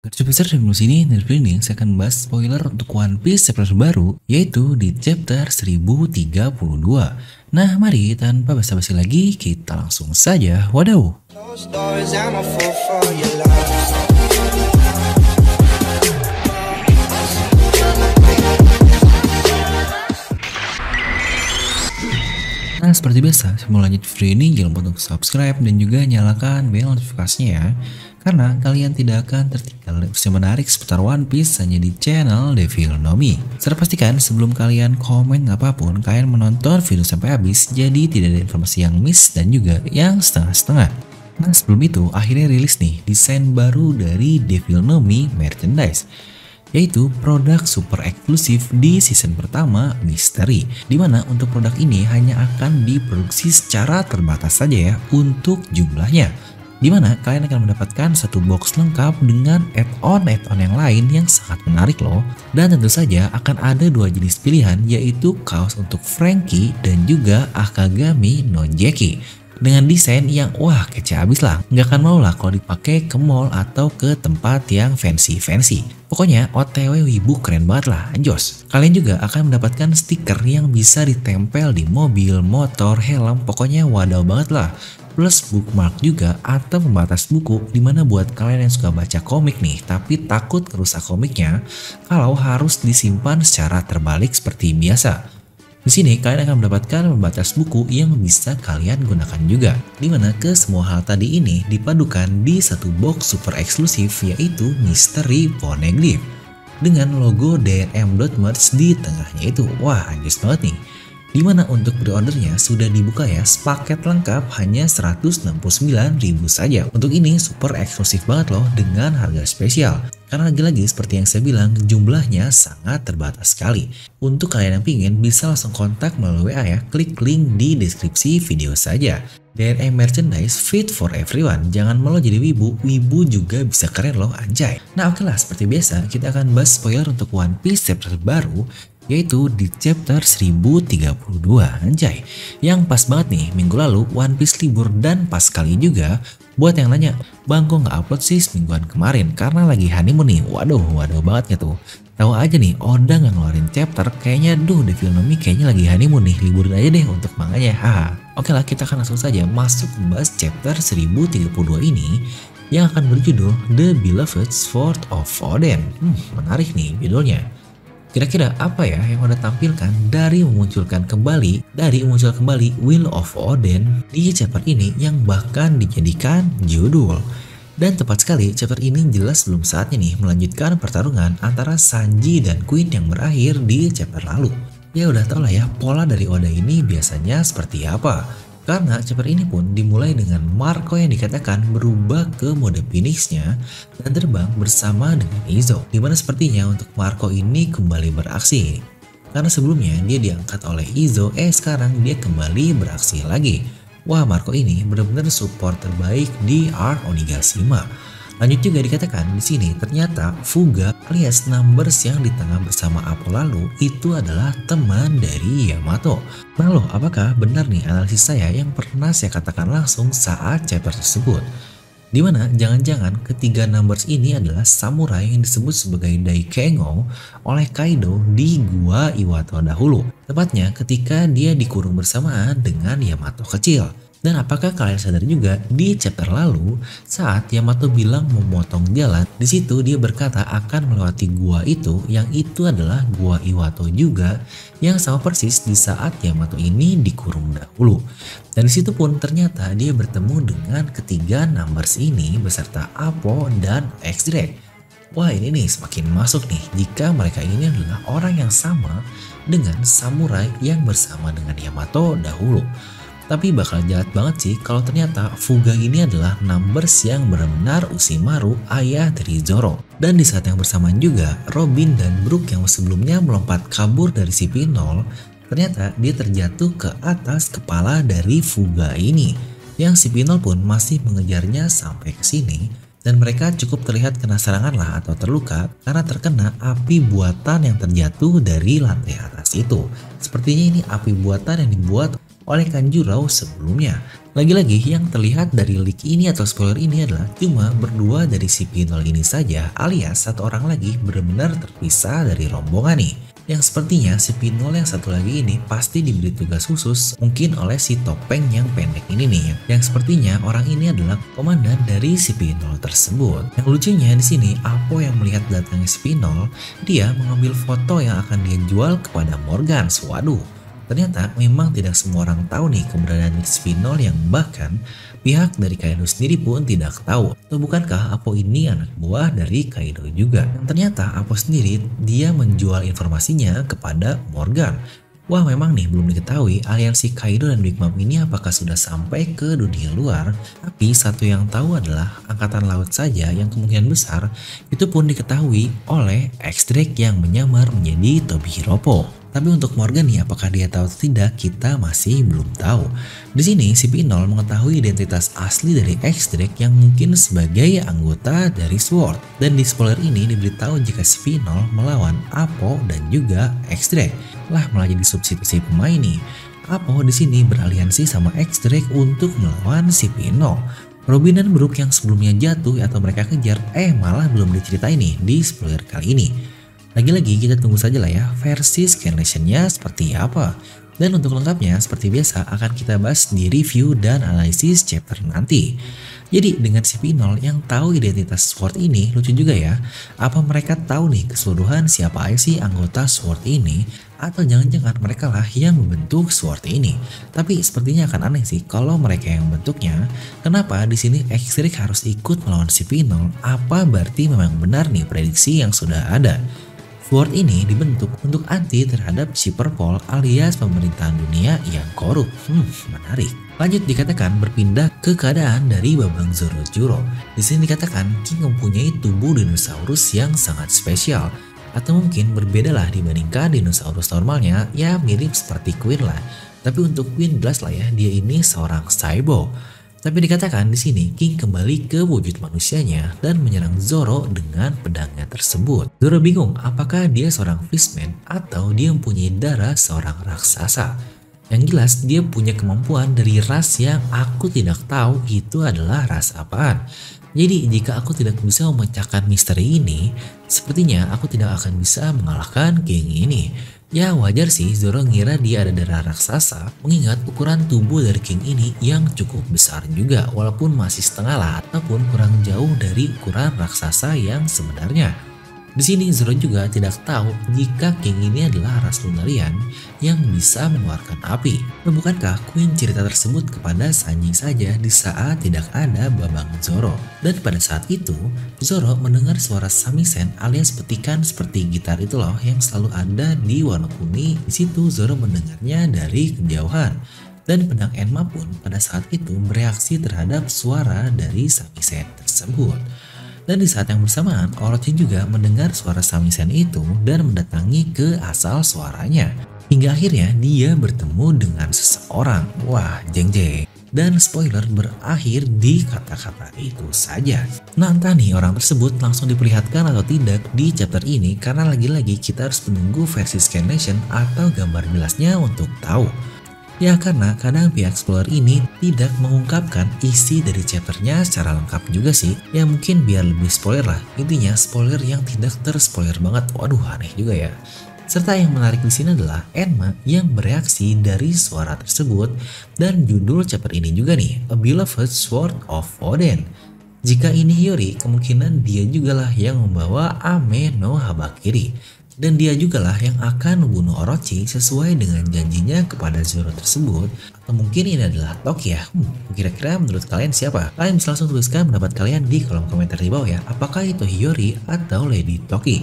Gacha besar di sini ini saya akan bahas spoiler untuk One Piece chapter baru, yaitu di chapter 1032. Nah, mari tanpa basa-basi lagi kita langsung saja wadaw. Nah, seperti biasa, sebelum lanjut video ini jangan lupa untuk subscribe dan juga nyalakan bel notifikasinya ya. Karena kalian tidak akan tertinggal informasi menarik seputar One Piece hanya di channel Devil Nomi. Serta pastikan sebelum kalian komen apapun, kalian menonton video sampai habis, jadi tidak ada informasi yang miss dan juga yang setengah-setengah. Nah, sebelum itu akhirnya rilis nih desain baru dari Devil Nomi merchandise, yaitu produk super eksklusif di season pertama Misteri, dimana untuk produk ini hanya akan diproduksi secara terbatas saja ya untuk jumlahnya, dimana kalian akan mendapatkan satu box lengkap dengan add-on yang lain yang sangat menarik loh. Dan tentu saja akan ada dua jenis pilihan, yaitu kaos untuk Franky dan juga Akagami no Jeki, dengan desain yang wah kece abis lah. Nggak akan mau lah kalau dipakai ke mall atau ke tempat yang fancy. Pokoknya OTW wibu keren banget lah, anjos. Kalian juga akan mendapatkan stiker yang bisa ditempel di mobil, motor, helm, pokoknya wadaw banget lah. Plus bookmark juga atau pembatas buku, dimana buat kalian yang suka baca komik nih tapi takut kerusak komiknya kalau harus disimpan secara terbalik seperti biasa. Di sini kalian akan mendapatkan pembatas buku yang bisa kalian gunakan juga, dimana ke semua hal tadi ini dipadukan di satu box super eksklusif, yaitu Misteri Poneglyph dengan logo DRM.merch di tengahnya itu. Wah, anjir banget nih. Dimana untuk pre-ordernya sudah dibuka ya, sepaket lengkap hanya 169.000 saja. Untuk ini super eksklusif banget loh dengan harga spesial. Karena lagi-lagi seperti yang saya bilang, jumlahnya sangat terbatas sekali. Untuk kalian yang pingin bisa langsung kontak melalui WA ya, klik link di deskripsi video saja. DRM merchandise fit for everyone, jangan malu jadi wibu juga bisa keren loh anjay. Nah oke lah, seperti biasa kita akan bahas spoiler untuk One Piece chapter baru, yaitu di chapter 1032 anjay. Yang pas banget nih, minggu lalu One Piece libur dan pas kali juga buat yang nanya, bang kok nggak upload sih mingguan kemarin karena lagi honeymoon nih. Waduh banget ya tuh. Tahu aja nih, Oda nggak ngeluarin chapter, kayaknya Devil Nomi kayaknya lagi honeymoon nih, liburin aja deh untuk manganya, haha. Oke lah, kita akan langsung saja masuk membahas chapter 1032 ini yang akan berjudul The Beloved Sword of Oden. Menarik nih judulnya. Kira-kira apa ya yang udah tampilkan dari memunculkan kembali Will of Oden di chapter ini yang bahkan dijadikan judul. Dan tepat sekali, chapter ini jelas belum saatnya nih melanjutkan pertarungan antara Sanji dan Queen yang berakhir di chapter lalu. Ya udah tau lah ya pola dari Oda ini biasanya seperti apa. Karena chapter ini pun dimulai dengan Marco yang dikatakan berubah ke mode Phoenix-nya dan terbang bersama dengan Izo. Dimana sepertinya untuk Marco ini kembali beraksi. Karena sebelumnya dia diangkat oleh Izo, sekarang dia kembali beraksi lagi. Wah, Marco ini benar-benar support terbaik di Arc Onigashima. Lanjut juga dikatakan di sini ternyata Fuga alias Numbers yang di tengah bersama Apo lalu itu adalah teman dari Yamato. Nah loh, apakah benar nih analisis saya yang pernah saya katakan langsung saat chapter tersebut? Dimana jangan-jangan ketiga Numbers ini adalah samurai yang disebut sebagai Daikengo oleh Kaido di Gua Iwato dahulu. Tepatnya ketika dia dikurung bersamaan dengan Yamato kecil. Dan apakah kalian sadar juga di chapter lalu saat Yamato bilang memotong jalan, di situ dia berkata akan melewati gua itu yang itu adalah Gua Iwato juga yang sama persis di saat Yamato ini dikurung dahulu. Dan disitu pun ternyata dia bertemu dengan ketiga Numbers ini beserta Apo dan X-Drake. Wah, ini nih semakin masuk nih jika mereka ini adalah orang yang sama dengan samurai yang bersama dengan Yamato dahulu. Tapi bakal jahat banget sih kalau ternyata Fuga ini adalah Numbers yang benar-benar Orochimaru, ayah dari Zoro. Dan di saat yang bersamaan juga, Robin dan Brook yang sebelumnya melompat kabur dari si Pinol, ternyata dia terjatuh ke atas kepala dari Fuga ini. Yang si Pinol pun masih mengejarnya sampai ke sini. Dan mereka cukup terlihat kena serangan lah atau terluka karena terkena api buatan yang terjatuh dari lantai atas itu. Sepertinya ini api buatan yang dibuat oleh Kanjurao sebelumnya. Lagi-lagi yang terlihat dari leak ini atau spoiler ini adalah cuma berdua dari si Pinol ini saja, alias satu orang lagi benar-benar terpisah dari rombongan nih. Yang sepertinya si Pinol yang satu lagi ini pasti diberi tugas khusus mungkin oleh si topeng yang pendek ini nih. Yang sepertinya orang ini adalah komandan dari si Pinol tersebut. Yang lucunya di sini, Apo yang melihat datangnya si Pinol, dia mengambil foto yang akan dia jual kepada Morgan. Waduh. Ternyata memang tidak semua orang tahu nih keberadaan Spinol yang bahkan pihak dari Kaido sendiri pun tidak tahu. Atau bukankah Apo ini anak buah dari Kaido juga? Yang ternyata Apo sendiri dia menjual informasinya kepada Morgan. Wah memang nih belum diketahui aliansi Kaido dan Big Mom ini apakah sudah sampai ke dunia luar. Tapi satu yang tahu adalah angkatan laut saja yang kemungkinan besar itu pun diketahui oleh X-Drake yang menyamar menjadi Tobi Hiropo. Tapi untuk Morgan nih apakah dia tahu atau tidak kita masih belum tahu. Di sini si Pinol mengetahui identitas asli dari X-Drake yang mungkin sebagai anggota dari SWORD. Dan di spoiler ini diberitahu jika si Pinol melawan Apo dan juga X-Drake. Lah malah jadi substitusi pemain nih. Apo di sini beraliansi sama X-Drake untuk melawan si Pinol. Robin dan Brook yang sebelumnya jatuh atau mereka kejar malah belum diceritain nih di spoiler kali ini. Lagi-lagi kita tunggu saja lah ya versi scanlationnya seperti apa. Dan untuk lengkapnya seperti biasa akan kita bahas di review dan analisis chapter nanti. Jadi dengan si Pinol yang tahu identitas SWORD ini lucu juga ya. Apa mereka tahu nih keseluruhan siapa aja sih anggota SWORD ini? Atau jangan-jangan mereka lah yang membentuk SWORD ini. Tapi sepertinya akan aneh sih kalau mereka yang membentuknya. Kenapa di sini X-Drake harus ikut melawan si Pinol? Apa berarti memang benar nih prediksi yang sudah ada? SWORD ini dibentuk untuk anti terhadap si Purple alias pemerintahan dunia yang korup. Menarik. Lanjut dikatakan berpindah ke keadaan dari Babang Zorojuro. Di sini dikatakan King mempunyai tubuh dinosaurus yang sangat spesial. Atau mungkin berbeda lah dibandingkan dinosaurus normalnya, ya mirip seperti Queen lah. Tapi untuk Queen jelas lah ya, dia ini seorang cyborg. Tapi dikatakan di sini King kembali ke wujud manusianya dan menyerang Zoro dengan pedangnya tersebut. Zoro bingung apakah dia seorang fishman atau dia mempunyai darah seorang raksasa. Yang jelas dia punya kemampuan dari ras yang aku tidak tahu itu adalah ras apaan. Jadi jika aku tidak bisa memecahkan misteri ini, sepertinya aku tidak akan bisa mengalahkan King ini. Ya wajar sih Zoro ngira dia ada darah raksasa mengingat ukuran tubuh dari King ini yang cukup besar juga walaupun masih setengah lah ataupun kurang jauh dari ukuran raksasa yang sebenarnya. Di sini Zoro juga tidak tahu jika King ini adalah ras Lunarian yang bisa mengeluarkan api. Bukankah Queen cerita tersebut kepada Sanji saja di saat tidak ada Babang Zoro? Dan pada saat itu Zoro mendengar suara samisen alias petikan seperti gitar itu loh yang selalu ada di Wano Kuni. Di situ Zoro mendengarnya dari kejauhan. Dan pedang Enma pun pada saat itu bereaksi terhadap suara dari samisen tersebut. Dan di saat yang bersamaan, Orochi juga mendengar suara samisen itu dan mendatangi ke asal suaranya. Hingga akhirnya dia bertemu dengan seseorang. Wah, jeng-jeng. Dan spoiler berakhir di kata-kata itu saja. Nah entah nih orang tersebut langsung diperlihatkan atau tidak di chapter ini karena lagi-lagi kita harus menunggu versi scanlation atau gambar jelasnya untuk tahu. Ya karena kadang pihak explorer ini tidak mengungkapkan isi dari chapternya secara lengkap juga sih. Ya mungkin biar lebih spoiler lah. Intinya spoiler yang tidak terspoiler banget. Waduh aneh juga ya. Serta yang menarik di sini adalah Enma yang bereaksi dari suara tersebut. Dan judul chapter ini juga nih, A Beloved Sword of Oden. Jika ini Hiyori, kemungkinan dia jugalah yang membawa Ame no Habakiri. Dan dia jugalah yang akan membunuh Orochi sesuai dengan janjinya kepada Zoro tersebut. Atau mungkin ini adalah Toki ya. Kira-kira menurut kalian siapa? Kalian bisa langsung tuliskan pendapat kalian di kolom komentar di bawah ya. Apakah itu Hiyori atau Lady Toki?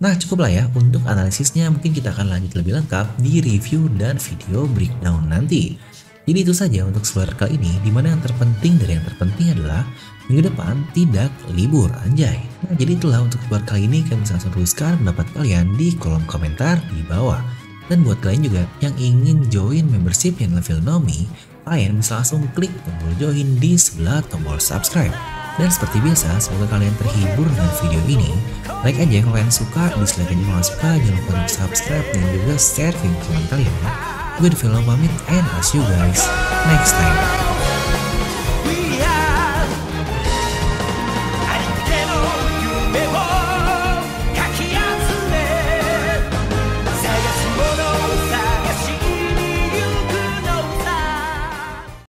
Nah cukuplah ya untuk analisisnya. Mungkin kita akan lanjut lebih lengkap di review dan video breakdown nanti. Jadi itu saja untuk spoiler kali ini, dimana yang terpenting dari yang terpenting adalah minggu depan tidak libur anjay. Nah jadi itulah untuk spoiler kali ini, kalian bisa langsung tuliskan pendapat kalian di kolom komentar di bawah. Dan buat kalian juga yang ingin join membership yang level Nomi, kalian bisa langsung klik tombol join di sebelah tombol subscribe. Dan seperti biasa, semoga kalian terhibur dengan video ini. Like aja kalau kalian suka, dislike aja kalau suka, jangan lupa untuk subscribe dan juga share video kalian. Gue The Film pamit and I'll see you guys next time.